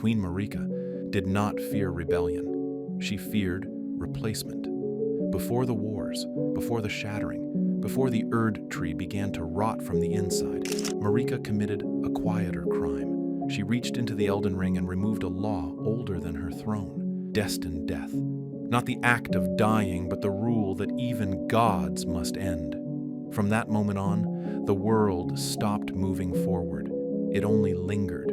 Queen Marika, did not fear rebellion. She feared replacement. Before the wars, before the Shattering, before the Erd tree began to rot from the inside, Marika committed a quieter crime. She reached into the Elden Ring and removed a law older than her throne, Destined Death. Not the act of dying, but the rule that even gods must end. From that moment on, the world stopped moving forward. It only lingered.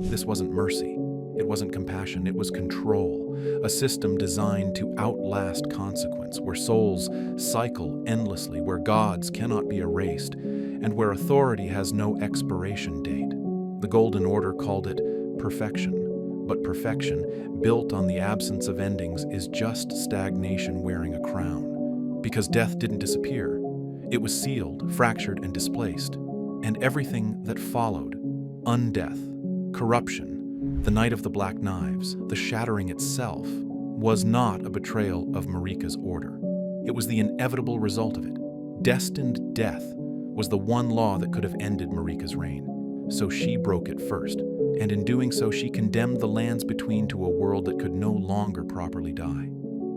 This wasn't mercy. It wasn't compassion. It was control, a system designed to outlast consequence, where souls cycle endlessly, where gods cannot be erased, and where authority has no expiration date. The Golden Order called it perfection, but perfection, built on the absence of endings, is just stagnation wearing a crown. Because death didn't disappear. It was sealed, fractured, and displaced. And everything that followed, undeath, corruption, the Night of the Black Knives, the Shattering itself, was not a betrayal of Marika's order. It was the inevitable result of it. Destined Death was the one law that could have ended Marika's reign. So she broke it first, and in doing so she condemned the lands between to a world that could no longer properly die.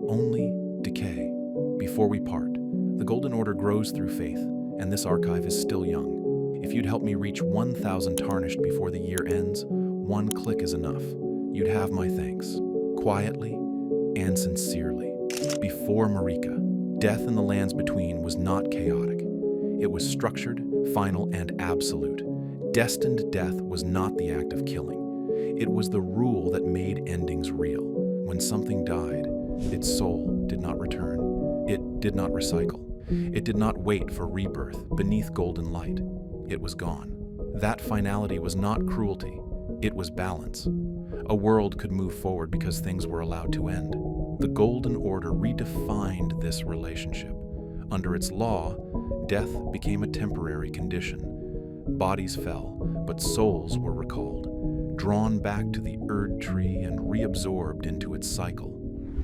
Only decay. Before we part, the Golden Order grows through faith, and this archive is still young. If you'd help me reach 1,000 tarnished before the year ends, one click is enough. You'd have my thanks, quietly and sincerely. Before Marika, death in the lands between was not chaotic. It was structured, final, and absolute. Destined death was not the act of killing. It was the rule that made endings real. When something died, its soul did not return. It did not recycle. It did not wait for rebirth beneath golden light. It was gone. That finality was not cruelty. It was balance. A world could move forward because things were allowed to end. The Golden Order redefined this relationship. Under its law, death became a temporary condition. Bodies fell, but souls were recalled, drawn back to the Erd tree and reabsorbed into its cycle.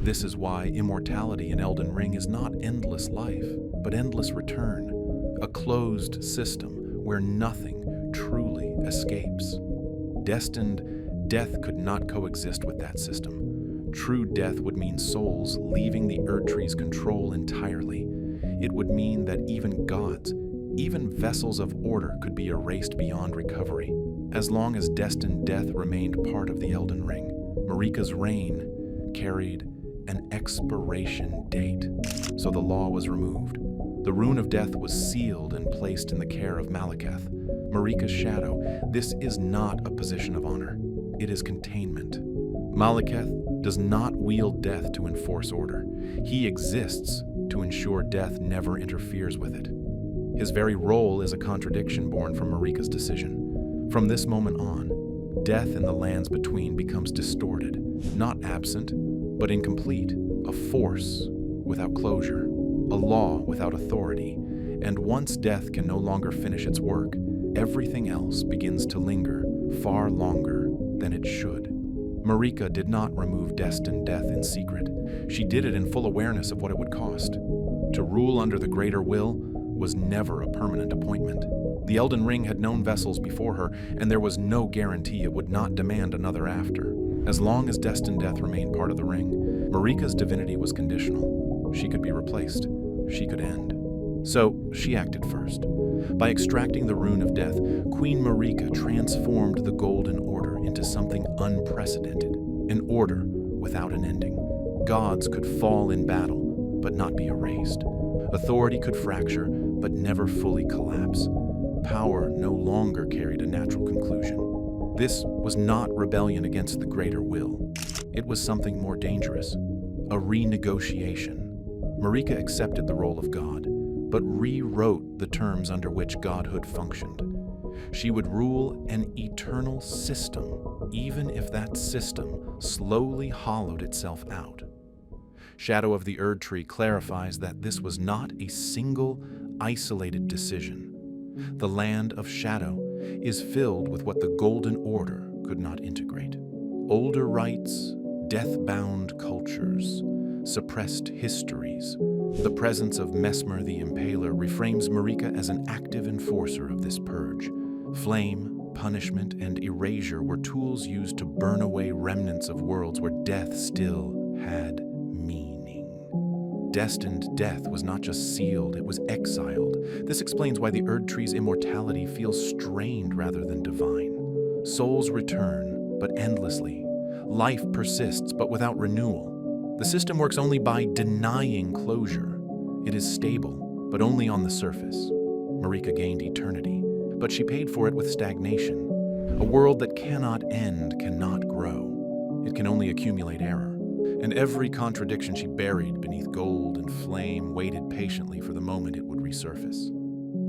This is why immortality in Elden Ring is not endless life, but endless return, a closed system where nothing truly escapes. Destined death could not coexist with that system. True death would mean souls leaving the Erd tree's control entirely. It would mean that even gods, even vessels of order, could be erased beyond recovery. As long as Destined Death remained part of the Elden Ring, Marika's reign carried an expiration date. So the law was removed. The Rune of Death was sealed and placed in the care of Maliketh, Marika's shadow. This is not a position of honor. It is containment. Maliketh does not wield death to enforce order. He exists to ensure death never interferes with it. His very role is a contradiction born from Marika's decision. From this moment on, death in the lands between becomes distorted, not absent, but incomplete, a force without closure, a law without authority, and once death can no longer finish its work, everything else begins to linger far longer than it should. Marika did not remove Destined Death in secret. She did it in full awareness of what it would cost. To rule under the greater will was never a permanent appointment. The Elden Ring had known vessels before her, and there was no guarantee it would not demand another after. As long as Destined Death remained part of the ring, Marika's divinity was conditional. She could be replaced. She could end. So she acted first. By extracting the Rune of Death, Queen Marika transformed the Golden Order into something unprecedented, an order without an ending. Gods could fall in battle, but not be erased. Authority could fracture, but never fully collapse. Power no longer carried a natural conclusion. This was not rebellion against the greater will. It was something more dangerous, a renegotiation. Marika accepted the role of God, but rewrote the terms under which godhood functioned. She would rule an eternal system, even if that system slowly hollowed itself out. Shadow of the Erd Tree clarifies that this was not a single, isolated decision. The land of Shadow is filled with what the Golden Order could not integrate. Older rites, death-bound cultures, suppressed histories. The presence of Messmer the Impaler reframes Marika as an active enforcer of this purge. Flame, punishment, and erasure were tools used to burn away remnants of worlds where death still had meaning. Destined Death was not just sealed, it was exiled. This explains why the Erd Tree's immortality feels strained rather than divine. Souls return, but endlessly. Life persists, but without renewal. The system works only by denying closure. It is stable, but only on the surface. Marika gained eternity, but she paid for it with stagnation. A world that cannot end cannot grow. It can only accumulate error. And every contradiction she buried beneath gold and flame waited patiently for the moment it would resurface.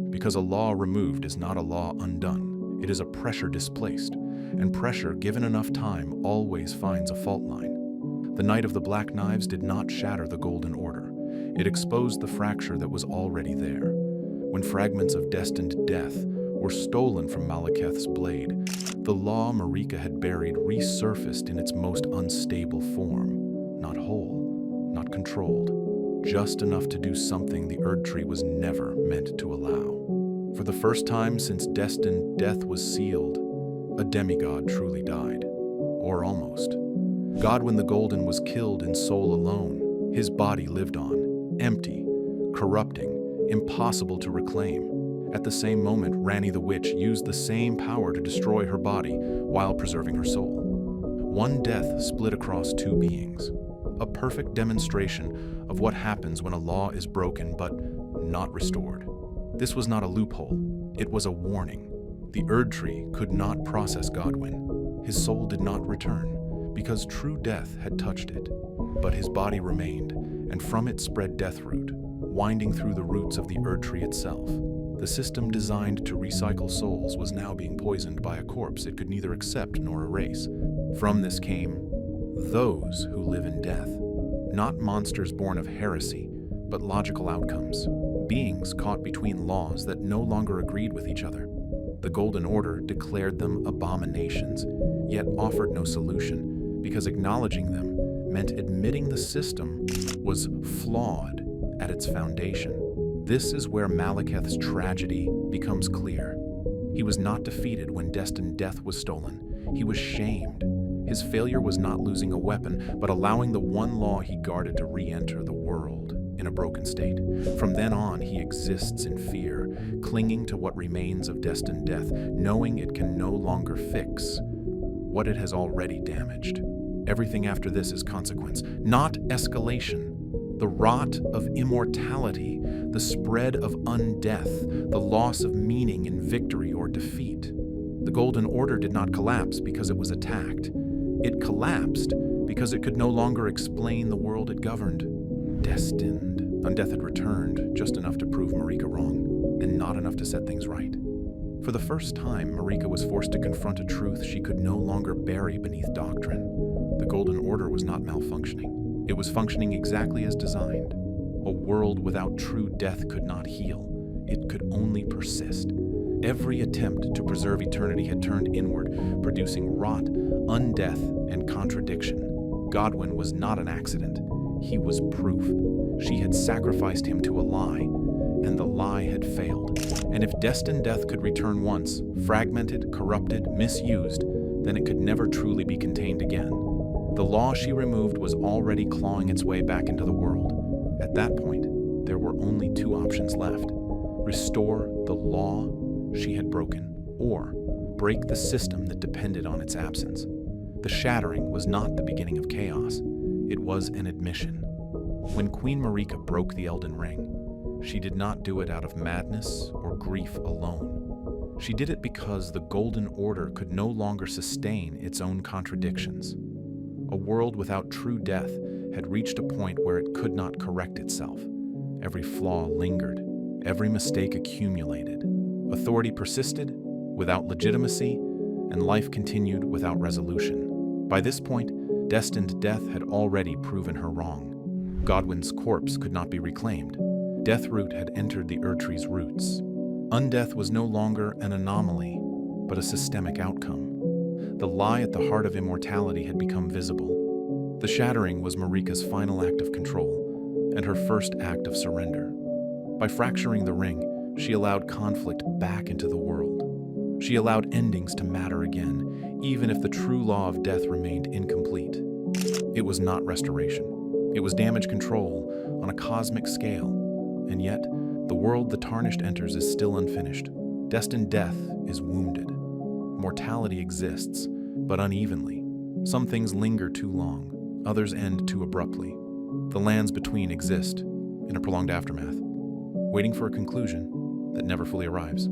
Because a law removed is not a law undone. It is a pressure displaced, and pressure, given enough time, always finds a fault line. The Night of the Black Knives did not shatter the Golden Order. It exposed the fracture that was already there. When fragments of Destined Death were stolen from Malekith's blade, the law Marika had buried resurfaced in its most unstable form. Not whole, not controlled, just enough to do something the Erd Tree was never meant to allow. For the first time since Destined Death was sealed, a demigod truly died. Or almost. Godwyn the Golden was killed in soul alone. His body lived on, empty, corrupting, impossible to reclaim. At the same moment, Ranni the Witch used the same power to destroy her body while preserving her soul. One death split across two beings. A perfect demonstration of what happens when a law is broken but not restored. This was not a loophole, it was a warning. The Erd Tree could not process Godwyn. His soul did not return, because true death had touched it. But his body remained, and from it spread Deathroot, winding through the roots of the Erd Tree itself. The system designed to recycle souls was now being poisoned by a corpse it could neither accept nor erase. From this came those who live in death. Not monsters born of heresy, but logical outcomes. Beings caught between laws that no longer agreed with each other. The Golden Order declared them abominations, yet offered no solution, because acknowledging them meant admitting the system was flawed at its foundation. This is where Malekith's tragedy becomes clear. He was not defeated when Destined Death was stolen. He was shamed. His failure was not losing a weapon, but allowing the one law he guarded to re-enter the world in a broken state. From then on, he exists in fear, clinging to what remains of Destined Death, knowing it can no longer fix what it has already damaged. Everything after this is consequence, not escalation. The rot of immortality, the spread of undeath, the loss of meaning in victory or defeat. The Golden Order did not collapse because it was attacked. It collapsed because it could no longer explain the world it governed. Destined. Undeath had returned, just enough to prove Marika wrong, and not enough to set things right. For the first time, Marika was forced to confront a truth she could no longer bury beneath doctrine. The Golden Order was not malfunctioning. It was functioning exactly as designed. A world without true death could not heal. It could only persist. Every attempt to preserve eternity had turned inward, producing rot, undeath, and contradiction. Godwyn was not an accident. He was proof. She had sacrificed him to a lie, and the lie had failed. And if Destined Death could return once, fragmented, corrupted, misused, then it could never truly be contained again. The law she removed was already clawing its way back into the world. At that point, there were only two options left. Restore the law she had broken, or break the system that depended on its absence. The Shattering was not the beginning of chaos. It was an admission. When Queen Marika broke the Elden Ring, she did not do it out of madness or grief alone. She did it because the Golden Order could no longer sustain its own contradictions. A world without true death had reached a point where it could not correct itself. Every flaw lingered. Every mistake accumulated. Authority persisted without legitimacy, and life continued without resolution. By this point, Destined Death had already proven her wrong. Godwyn's corpse could not be reclaimed. Deathroot had entered the Erd Tree's roots. Undeath was no longer an anomaly, but a systemic outcome. The lie at the heart of immortality had become visible. The Shattering was Marika's final act of control, and her first act of surrender. By fracturing the ring, she allowed conflict back into the world. She She allowed endings to matter again, even if the true law of death remained incomplete. It was not restoration. It was damage control on a cosmic scale. And yet, the world the Tarnished enters is still unfinished. Destined Death is wounded. Mortality exists, but unevenly. Some things linger too long, others end too abruptly. The lands between exist, in a prolonged aftermath, waiting for a conclusion that never fully arrives.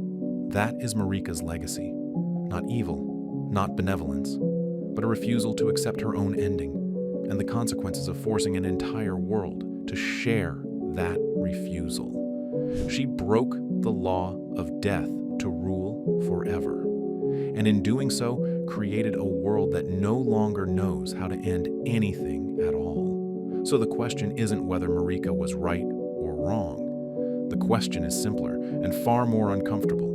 That is Marika's legacy. Not evil, not benevolence, but a refusal to accept her own ending, and the consequences of forcing an entire world to share that refusal. She broke the law of death to rule forever, and in doing so, created a world that no longer knows how to end anything at all. So the question isn't whether Marika was right or wrong. The question is simpler and far more uncomfortable.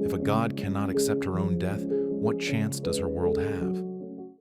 If a god cannot accept her own death, what chance does her world have?